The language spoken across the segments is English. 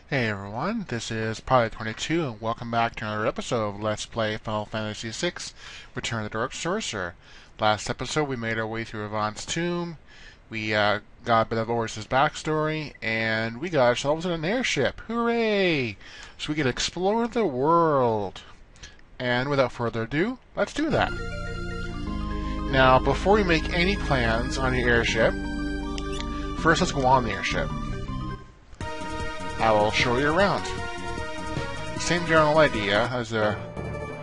Hey everyone, this is Pilot22 and welcome back to another episode of Let's Play Final Fantasy VI Return of the Dark Sorcerer. Last episode we made our way through Yvonne's tomb, we got a bit of Oris's backstory, and we got ourselves in an airship. Hooray! So we can explore the world. And without further ado, let's do that. Now, before we make any plans on the airship, first let's go on the airship. I will show you around. Same general idea as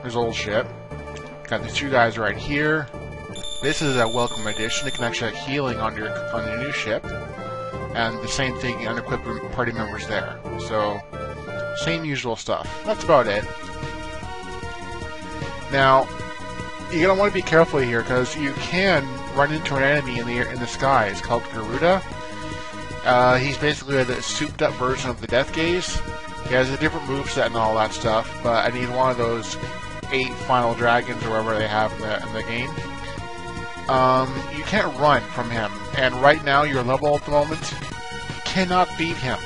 his old ship. Got these two guys right here. This is a welcome addition. It can actually have healing on your new ship, and the same thing unequipped party members there. So, same usual stuff. That's about it. Now, you're gonna want to be careful here because you can run into an enemy in the sky. It's called Garuda. He's basically the souped-up version of the Death Gaze. He has a different moveset and all that stuff, but I need one of those 8 final dragons or whatever they have in the game. You can't run from him, and right now your level at the moment, you cannot beat him.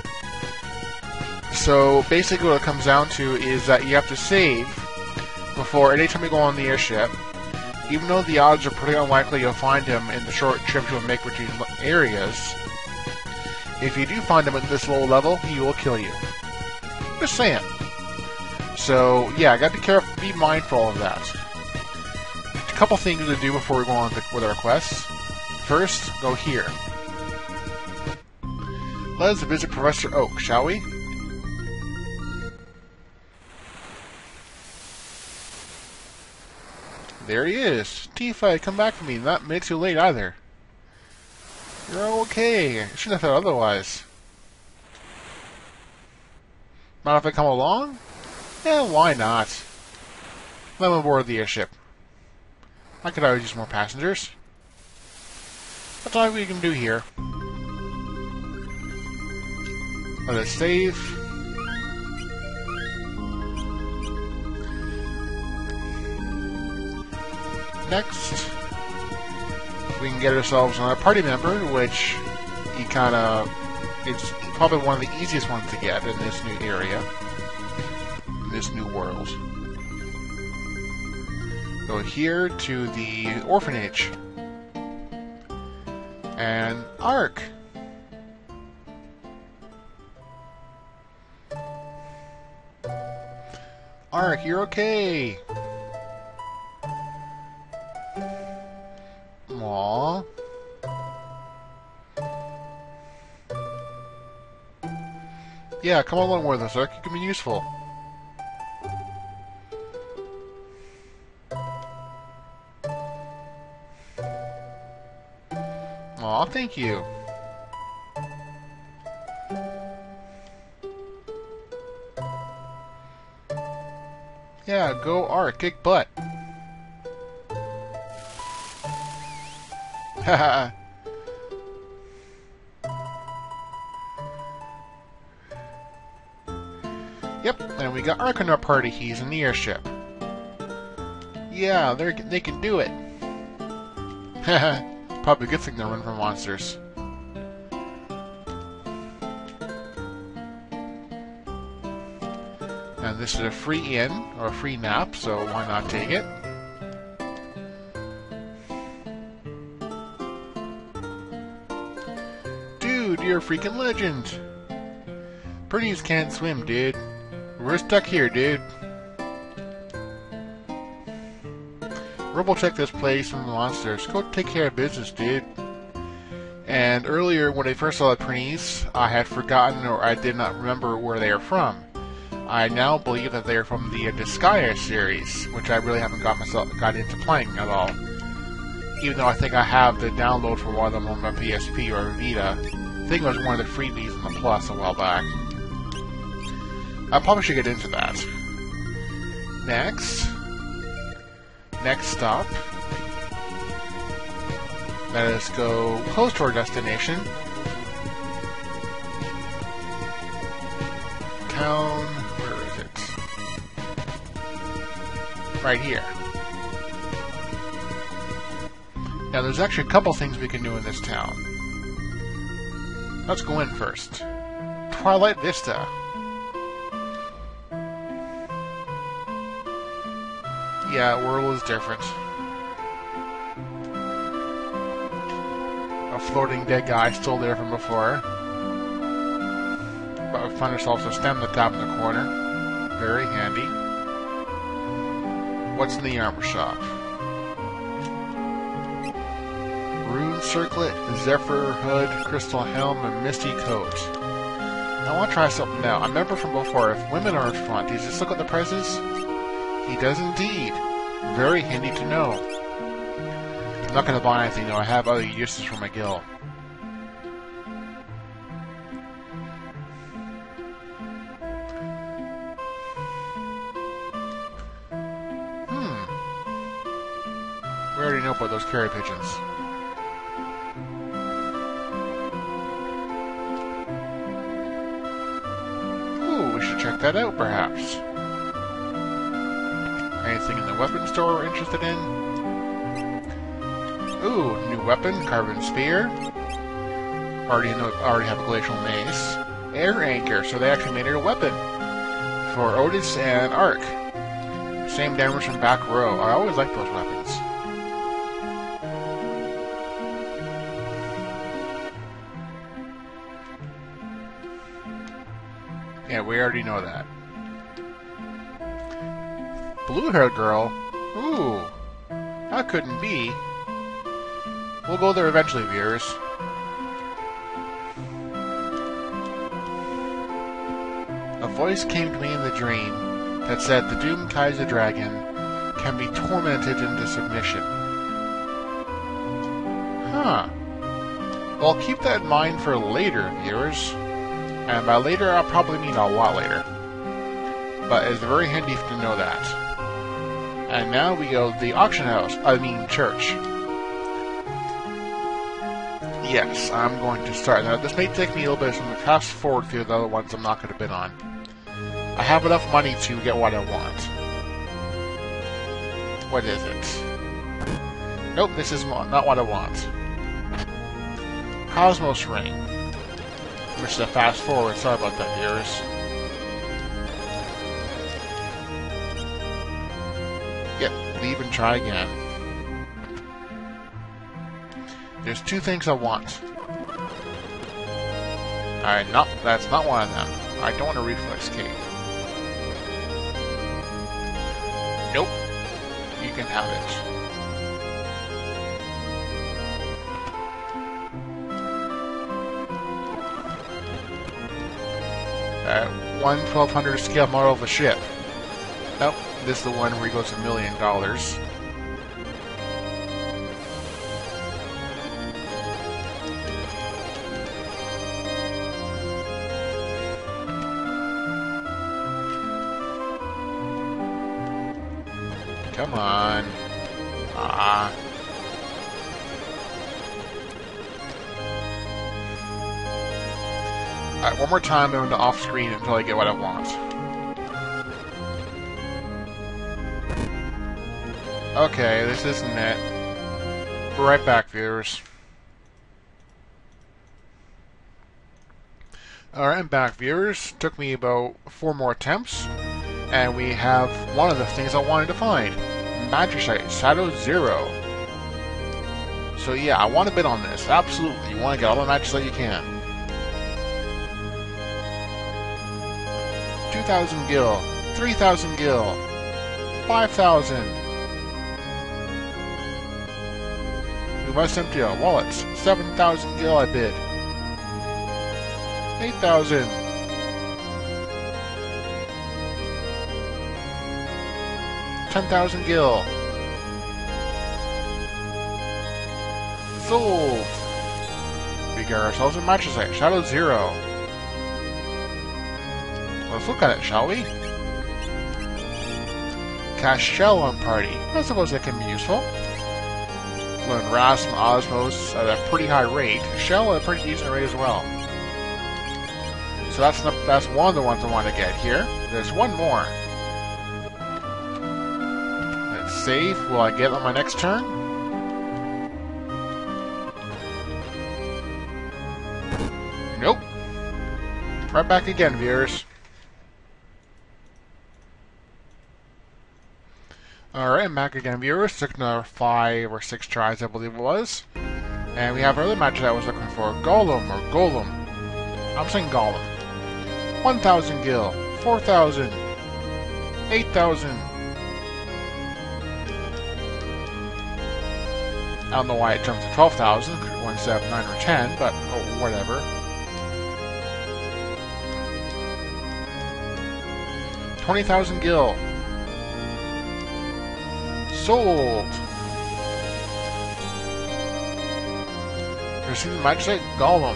So basically what it comes down to is that you have to save before anytime you go on the airship. Even though the odds are pretty unlikely you'll find him in the short trip you'll make between areas, if you do find him at this low level, he will kill you. Just saying. So, yeah, gotta be careful, be mindful of that. A couple things to do before we go on with our quests. First, go here. Let us visit Professor Oak, shall we? There he is. Tifa, come back for me. Not made too late either. You're okay. I shouldn't have thought otherwise. Mind if I come along? Yeah, why not? I'm on board the airship. I could always use more passengers. That's all we can do here. Let us save. Next, we can get ourselves another party member, which it's probably one of the easiest ones to get in this new area, in this new world. Go here to the Orphanage. And Ark. Ark, you're okay. Aww. Yeah, come along with us, Ark. You can be useful. Aw, thank you. Yeah, go Ark, kick butt. Haha. Yep, and we got Ark in our party. He's in the airship. Yeah, they can do it. Haha. Probably a good thing to run from monsters. And this is a free inn, or a free nap, so why not take it? Dude, you're a freaking legend! Pretties can't swim, dude. We're stuck here, dude. We'll check this place from the monsters. Go take care of business, dude. And earlier, when I first saw the Pretties, I had forgotten or I did not remember where they are from. I now believe that they are from the Disgaea series, which I really haven't got into playing at all. Even though I think I have the download for one of them on my PSP or Vita. I think it was one of the freebies in the Plus a while back. I probably should get into that. Next stop. Let us go close to our destination. Town, where is it? Right here. Now there's actually a couple things we can do in this town. Let's go in first. Twilight Vista. Yeah, world is different. A floating dead guy still there from before. But we find ourselves a stem to tap in the corner. Very handy. What's in the armor shop? Rune circlet, Zephyr hood, crystal helm, and misty coat. I want to try something now. I remember from before, if women are in front, does he just look at the prices? He does indeed. Very handy to know. I'm not going to buy anything though. I have other uses for my guild. We already know about those carry pigeons. Ooh, we should check that out, perhaps. Anything in the weapon store we're interested in? Ooh, new weapon, carbon spear. Already have a glacial mace. Air anchor, so they actually made it a weapon for Otis and Ark. Same damage from back row. I always like those weapons. Yeah, we already know that. Blue-haired girl? Ooh, that couldn't be. We'll go there eventually, viewers. A voice came to me in the dream that said the doomed Kaiser dragon can be tormented into submission. Huh. Well, keep that in mind for later, viewers. And by later, I'll probably mean a lot later. But it's very handy to know that. And now we go to the auction house. Church. Yes, I'm going to start. Now, this may take me a little bit of time to fast forward through the other ones I'm not going to bid on. I have enough money to get what I want. What is it? Nope, this is not what I want. Cosmos Ring. Which is a fast forward. Sorry about that, viewers. Yep, leave and try again. There's two things I want. Alright, no, that's not one of them. I don't want a reflex cape. Nope. You can have it. One 1200 scale model of a ship. Nope, this is the one where he goes $1 million. Come on. Ah. Alright, one more time, I'm going to off screen until I get what I want. Okay, this isn't it. We're right back, viewers. Alright, I'm back, viewers. Took me about 4 more attempts. And we have one of the things I wanted to find. Magicite, Shadow Zero. So yeah, I want to bid on this. Absolutely. You want to get all the Magicite you can. 2,000 gil, 3,000 gil, 5,000. We must empty our wallets. 7,000 gil I bid. 8,000. 10,000 gil. Sold. We get ourselves a Magicite, Shadow Zero. Let's look at it, shall we? Cast Shell on party. I suppose that can be useful. Learn Rasp and Osmos at a pretty high rate. Shell at a pretty decent rate as well. So that's one of the ones I want to get here. There's one more. Let's save. Will I get it on my next turn? Nope. Right back again, viewers. Alright, I'm back again, viewers. Took another 5 or 6 tries, I believe it was. And we have another match that I was looking for. Golem, or Golem. I'm saying Golem. 1,000 gil. 4,000. 8,000. I don't know why it jumped to 12,000. Could have went 7, 9, or 10, but oh, whatever. 20,000 gil. Sold. Receive the magistrate Golem.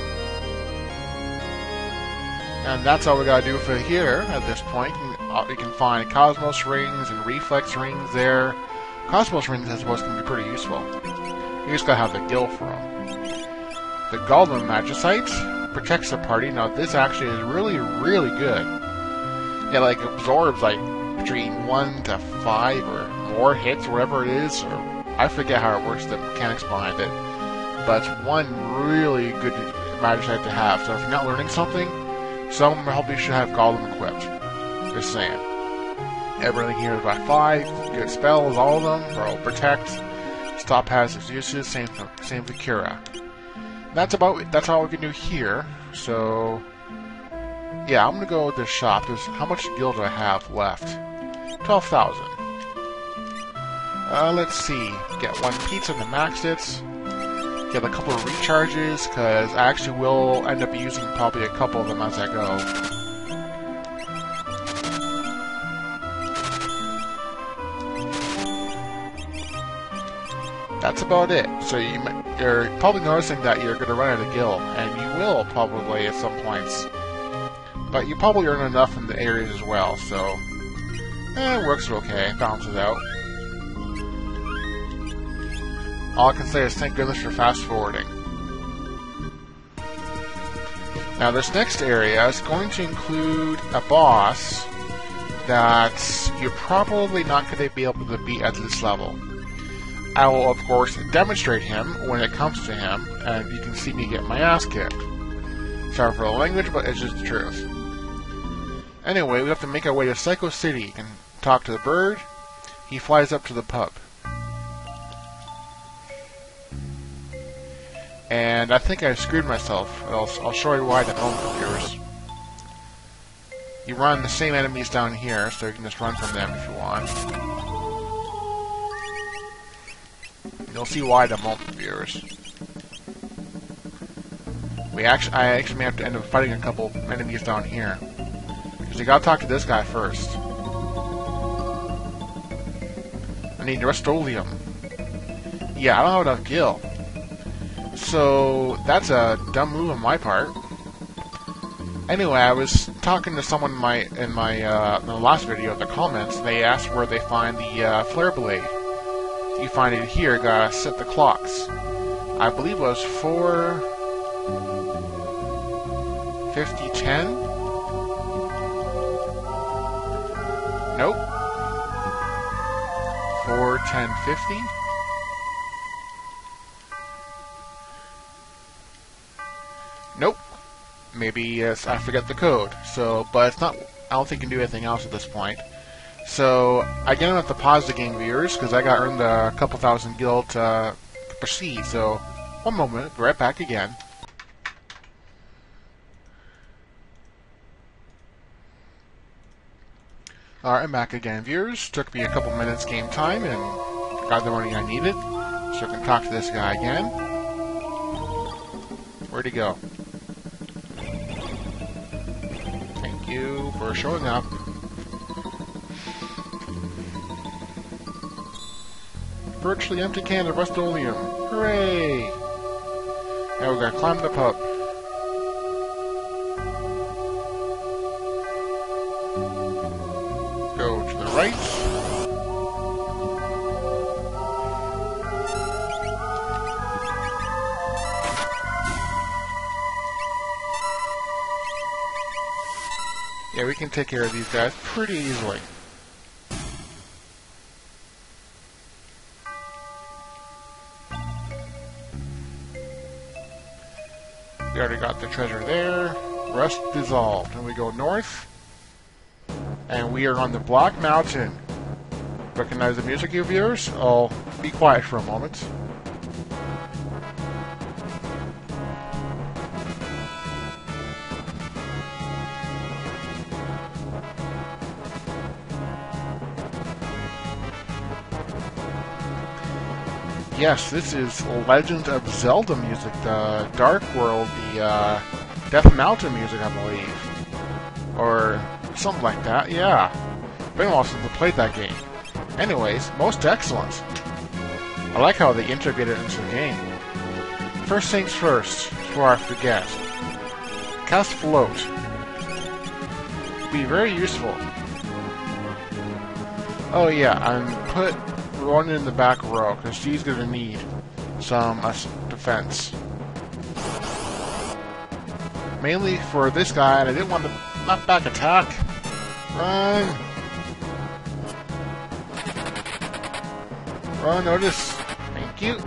And that's all we gotta do for here at this point. You can find Cosmos rings and Reflex rings there. Cosmos rings, I suppose, can be pretty useful. You just gotta have the gil for them. The Golem Magicite protects the party. Now, this actually is really, really good. It like absorbs like between 1 to 5 or more hits, whatever it is, or I forget how it works, the mechanics behind it. But it's one really good Magicite to have. So if you're not learning something, some probably should have Golem equipped. Just saying. Everything here is about 5 good spells, all of them. Bro, protect, stop hazardous uses, same for Kira. That's all we can do here. So yeah, I'm gonna go with this shop. How much gil do I have left? 12,000. Let's see. Get 1 pizza to max it. Get a couple of recharges, because I actually will end up using probably a couple of them as I go. That's about it. So you're probably noticing that you're going to run out of gil, and you will probably at some points. But you probably earn enough in the areas as well, so it works okay, balances out. All I can say is thank goodness for fast forwarding. Now this next area is going to include a boss that you're probably not going to be able to beat at this level. I will of course demonstrate him when it comes to him, and you can see me get my ass kicked. Sorry for the language, but it's just the truth. Anyway, we have to make our way to Psycho City. You can talk to the bird. He flies up to the pub. And I think I screwed myself. I'll show you why in a moment, viewers. You run the same enemies down here, so you can just run from them if you want. You'll see why in a moment, viewers. I actually may have to end up fighting a couple enemies down here. Because you gotta talk to this guy first. I need Rust-Oleum. Yeah, I don't have enough gil. So that's a dumb move on my part. Anyway, I was talking to someone in the last video in the comments. They asked where they find the flare blade. You find it here. Gotta set the clocks. I believe it was 4:50:10. Nope. 4:10:50. Nope. Maybe I forget the code. So, but it's not. I don't think you can do anything else at this point. So again, I have to pause the game, viewers, because I got earned a couple thousand gil to proceed. So, one moment, be right back again. Alright, I'm back again, viewers. Took me a couple minutes game time and got the money I needed. So I can talk to this guy again. Where'd he go? Thank you for showing up. Virtually empty can of Rust-Oleum. Hooray! Now we gotta climb the pub. Go to the right. Yeah, we can take care of these guys pretty easily. We already got the treasure there. Rust dissolved. And we go north. And we are on the Black Mountain. Recognize the music, you viewers? I'll be quiet for a moment. Yes, this is Legend of Zelda music, the Dark World, the Death Mountain music, I believe. Or something like that, yeah. Been a while since I played that game. Anyways, most excellent. I like how they integrated it into the game. First things first, before I forget. Cast Float. Be very useful. Oh yeah, and put Ronin in the back row, because she's going to need some defense. Mainly for this guy, and I didn't want to not back attack. Run! Run, Otis. Thank you.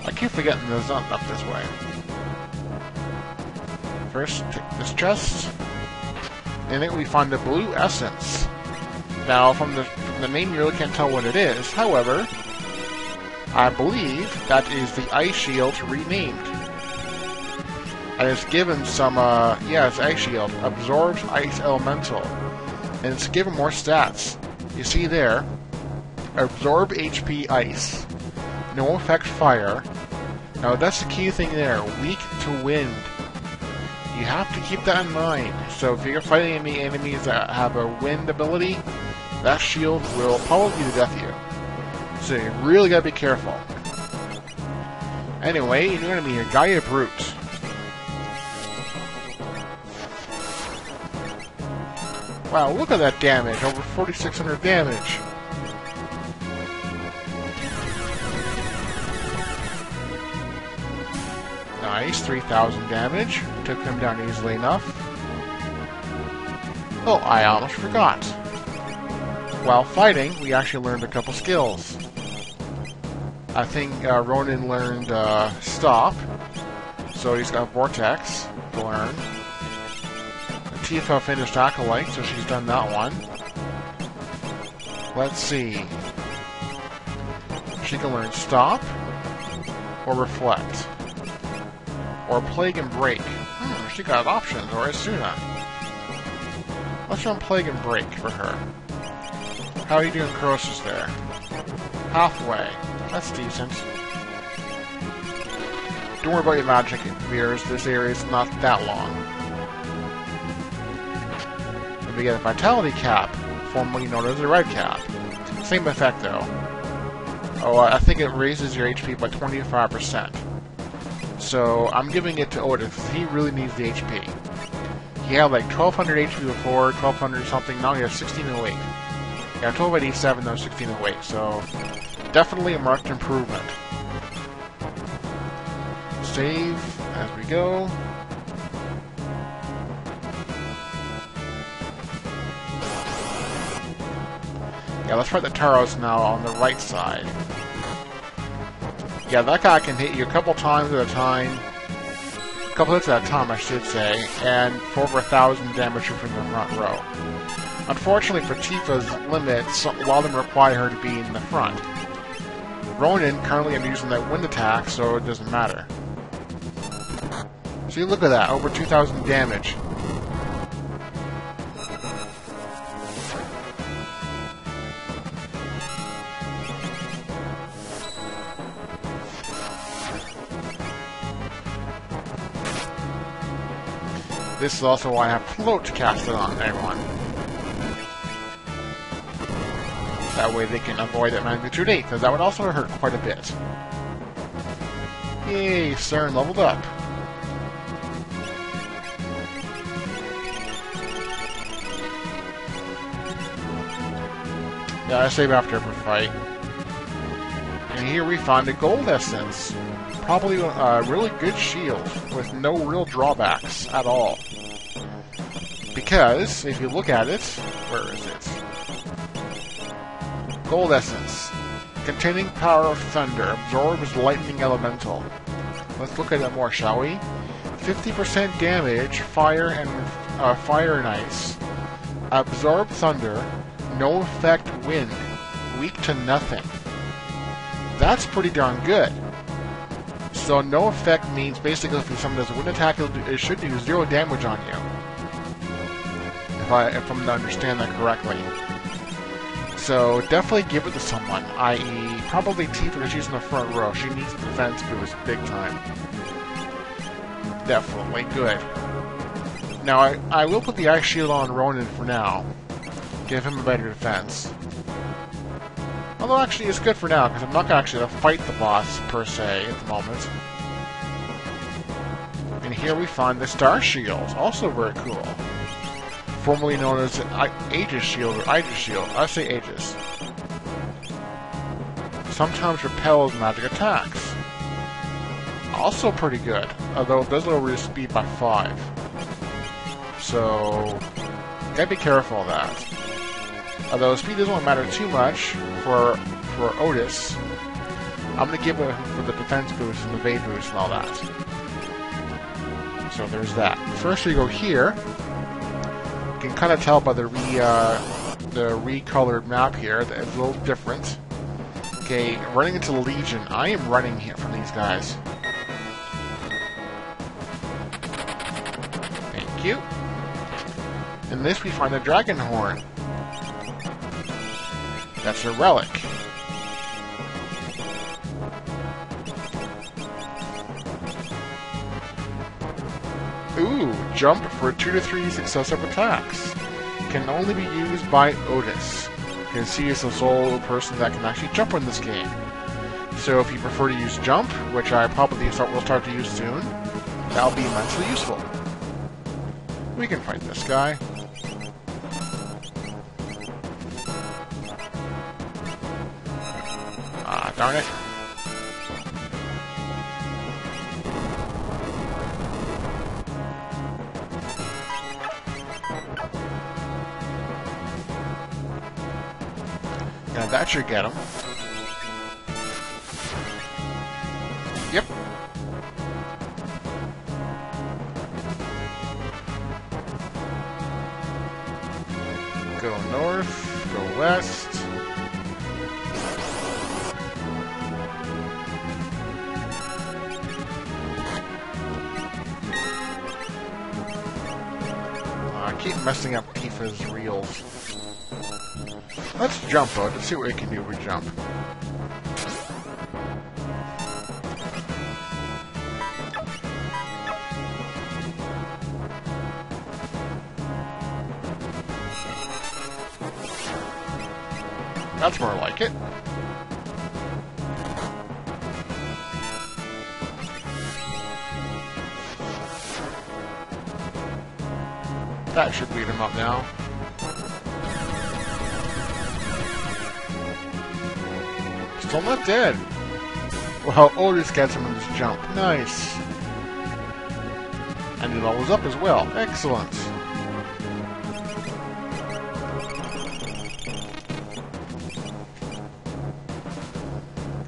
I keep forgetting there's not up this way. First, take this chest. In it we find the blue essence. Now, from the name you really can't tell what it is. However, I believe that is the ice shield renamed. And it's given some, yeah, it's ice shield. Absorbs ice elemental. And it's given more stats. You see there, absorb HP ice. No effect fire. Now that's the key thing there, weak to wind. You have to keep that in mind. So if you're fighting any enemies that have a wind ability, that shield will probably be the death of you. So you really gotta be careful. Anyway, you're gonna be a Gaia Brute. Wow, look at that damage, over 4,600 damage. Nice, 3,000 damage. Took him down easily enough. Oh, I almost forgot. While fighting, we actually learned a couple skills. I think Ronin learned Stop, so he's got Vortex to learn. Tifa finished Acolyte, so she's done that one. Let's see. She can learn Stop, or Reflect. Or Plague and Break. She got options, or Asuna. Let's run Plague and Break for her. How are you doing, Croesus, there? Halfway. That's decent. Don't worry about your magic, viewers. This area is not that long. And we get a Vitality Cap, formerly known as a Red Cap. Same effect, though. Oh, I think it raises your HP by 25%. So, I'm giving it to Otis, because he really needs the HP. He had like 1,200 HP before, 1,200 something, now he has 1,608. Yeah, 1,287, now 1,608, so definitely a marked improvement. Save as we go. Yeah, let's fight the Taros now on the right side. Yeah, that guy can hit you a couple times at a time. A couple hits at a time, I should say. And for over 1,000 damage from the front row. Unfortunately for Tifa's limits, a lot of them require her to be in the front. Ronin, currently I'm using that wind attack, so it doesn't matter. See, look at that, over 2,000 damage. This is also why I have Float to cast it on everyone. That way they can avoid that magnitude 8, because that would also hurt quite a bit. Yay, CERN leveled up. Yeah, I save after every fight. And here we find a gold essence. Probably a really good shield, with no real drawbacks at all. Because, if you look at it, where is it? Gold essence. Containing power of thunder, absorbs lightning elemental. Let's look at it more, shall we? 50% damage, fire and ice. Absorb thunder, no effect wind, weak to nothing. That's pretty darn good. So no effect means basically if someone does a wind attack, it should do 0 damage on you. If I'm to understand that correctly. So definitely give it to someone, i.e. probably Tifa because she's in the front row. She needs the defense boost big time. Definitely good. Now I will put the ice shield on Ronan for now. Give him a better defense. Although actually it's good for now because I'm not actually going to fight the boss per se at the moment. And here we find the Star Shield, also very cool. Formerly known as Aegis Shield or Aegis Shield. I say Aegis. Sometimes repels magic attacks. Also pretty good, although it does lower your speed by 5. So, gotta be careful of that. Although speed doesn't matter too much for Otis, I'm gonna give it for the defense boost and the evade boost and all that. So there's that. First we go here. You can kind of tell by the recolored map here that it's a little different. Okay, running into the Legion. I am running here from these guys. Thank you. In this we find the Dragon Horn. That's a relic. Ooh, jump for 2 to 3 successive attacks. Can only be used by Otis. You can see he's the sole person that can actually jump in this game. So if you prefer to use jump, which I probably will start to use soon, that'll be immensely useful. We can fight this guy. Ah, darn it. Now that should get him. Yep. Go north, go west. I keep messing up Tifa's reels. Let's jump out. Let's see what we can do with jump. That's more like it. That should beat him up now. Still not dead. Well, Otis gets him in this jump. Nice. And it all was up as well. Excellent.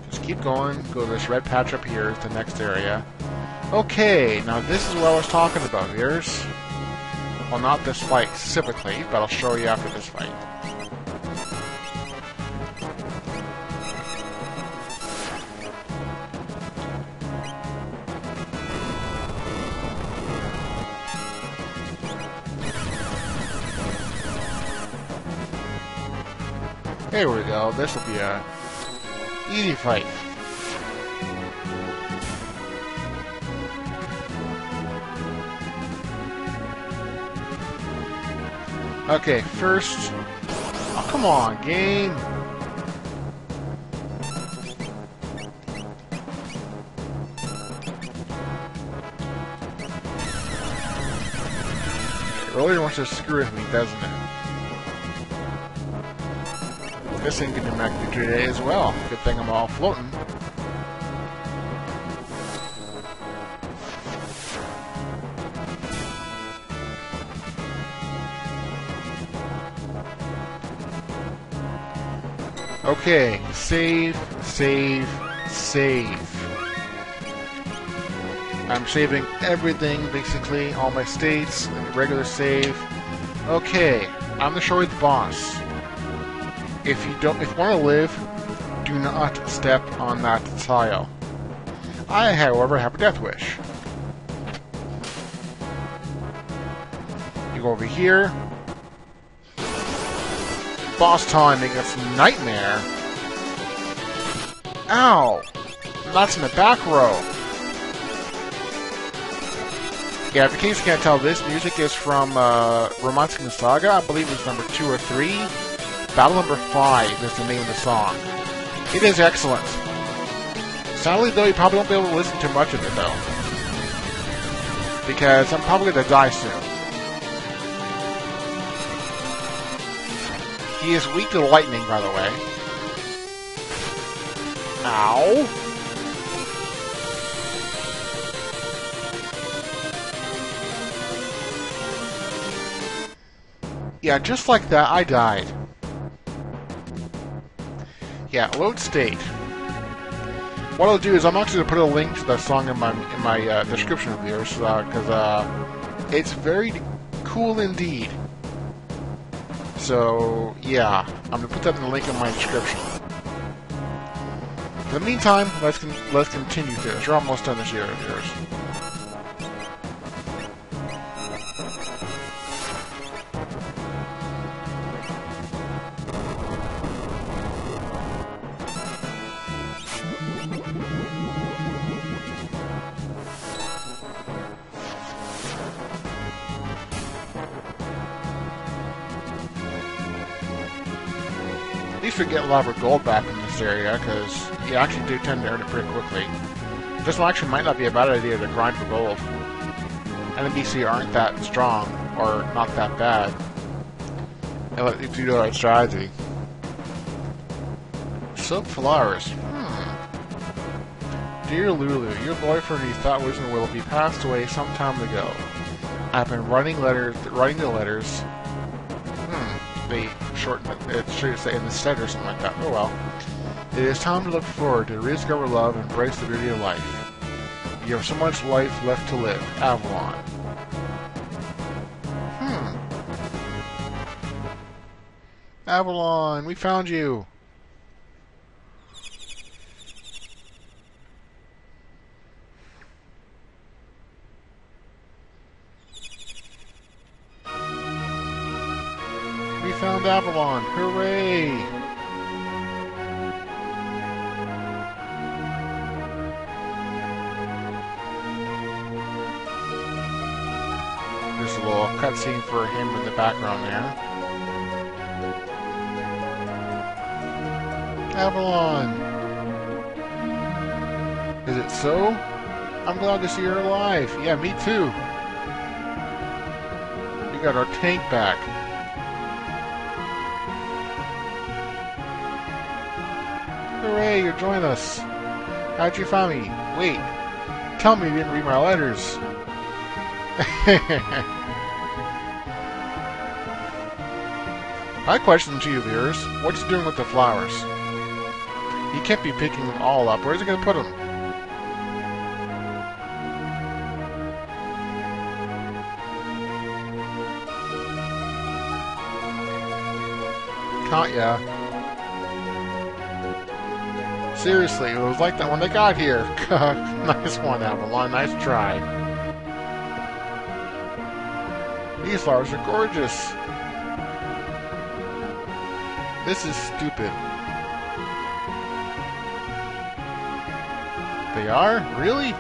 Just keep going. Go to this red patch up here. It's the next area. Okay, now this is what I was talking about, viewers. Well, not this fight specifically, but I'll show you after this fight. There we go. This will be a easy fight. Okay, first... Oh, come on, game! It really wants to screw with me, doesn't it? This thing can do magic today as well. Good thing I'm all floating. Okay, save, save, save. I'm saving everything, basically, all my states, regular save. Okay, I'm gonna show you the boss. If you want to live, do not step on that tile. I, however, have a death wish. You go over here. Boss time against Nightmare. Ow! That's in the back row. Yeah, in case you can't tell, this music is from Romancing SaGa. I believe it's number 2 or 3. Battle number 5 is the name of the song. It is excellent. Sadly, though, you probably won't be able to listen to much of it, though. Because I'm probably going to die soon. He is weak to lightning, by the way. Ow! Yeah, just like that, I died. Yeah, load state. What I'll do is I'm actually going to put a link to that song in my description of yours, because it's very cool indeed. So yeah, I'm going to put that in the link in my description. In the meantime, let's continue this. You're almost done this year of yours. At least we get a lot of gold back in this area, because you actually do tend to earn it pretty quickly. This one actually might not be a bad idea to grind for gold. NPC aren't that strong, or not that bad, if you do the right strategy. Silk flowers. Dear Lulu, your boyfriend you thought was in Willoughby passed away some time ago. I've been writing the letters. They shorten it should say in the set or something like that. Oh well. It is time to look forward to rediscover love and embrace the beauty of life. You have so much life left to live. Avalon. Avalon, we found you. We found Avalon! Hooray! There's a little cutscene for him in the background there. Avalon! Is it so? I'm glad to see you're alive. Yeah, me too. We got our tank back. Hooray, you're joining us. How'd you find me? Wait, tell me you didn't read my letters. My question to you, viewers, what you doing with the flowers? You can't be picking them all up. Where's he going to put them? Can't ya? Seriously, it was like that when they got here. Nice one, Avalon. Nice try. These flowers are gorgeous. This is stupid. They are? Really?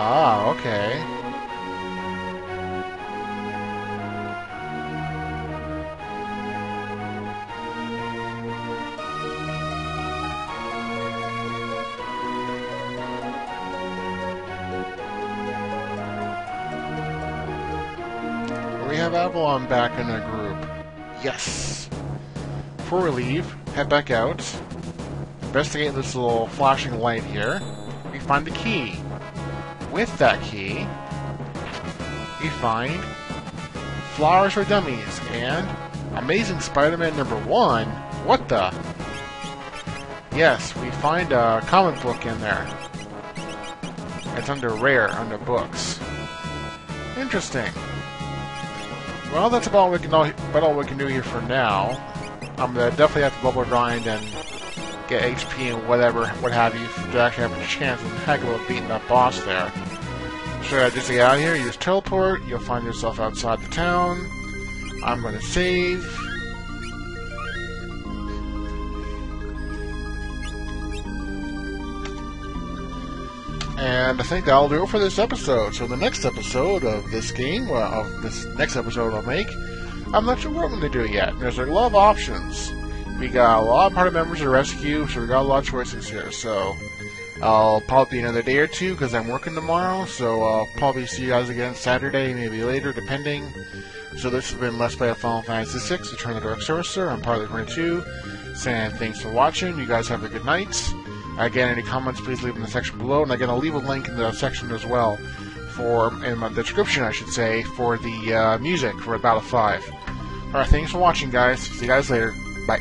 Ah, okay. We have Avalon back in our group. Yes! Before we leave, head back out, investigate this little flashing light here. We find the key. With that key, we find Flowers for Dummies and Amazing Spider-Man #1. What the? Yes, we find a comic book in there. It's under Rare, under Books. Interesting. Well, that's about all we can do here for now. I'm gonna definitely have to bubble grind and get HP and what have you, to actually have a chance and heck of a beating that boss there. So just to get out of here, you just teleport. You'll find yourself outside the town. I'm going to save. And I think that'll do it for this episode. So the next episode of this game, well, of this next episode I'll make, I'm not sure what I'm going to do yet. There's a lot of options. We got a lot of party members to rescue, so we got a lot of choices here. So I'll probably be another day or two because I'm working tomorrow. So I'll probably see you guys again Saturday, maybe later, depending. So this has been Let's Play of Final Fantasy VI, Return of the Dark Sorcerer. I'm Part of the 22. Saying thanks for watching. You guys have a good night. Again, any comments, please leave them in the section below. And again, I'll leave a link in the section as well, in the description, I should say, for the music for Battle 5. Alright, thanks for watching, guys. See you guys later. Bye.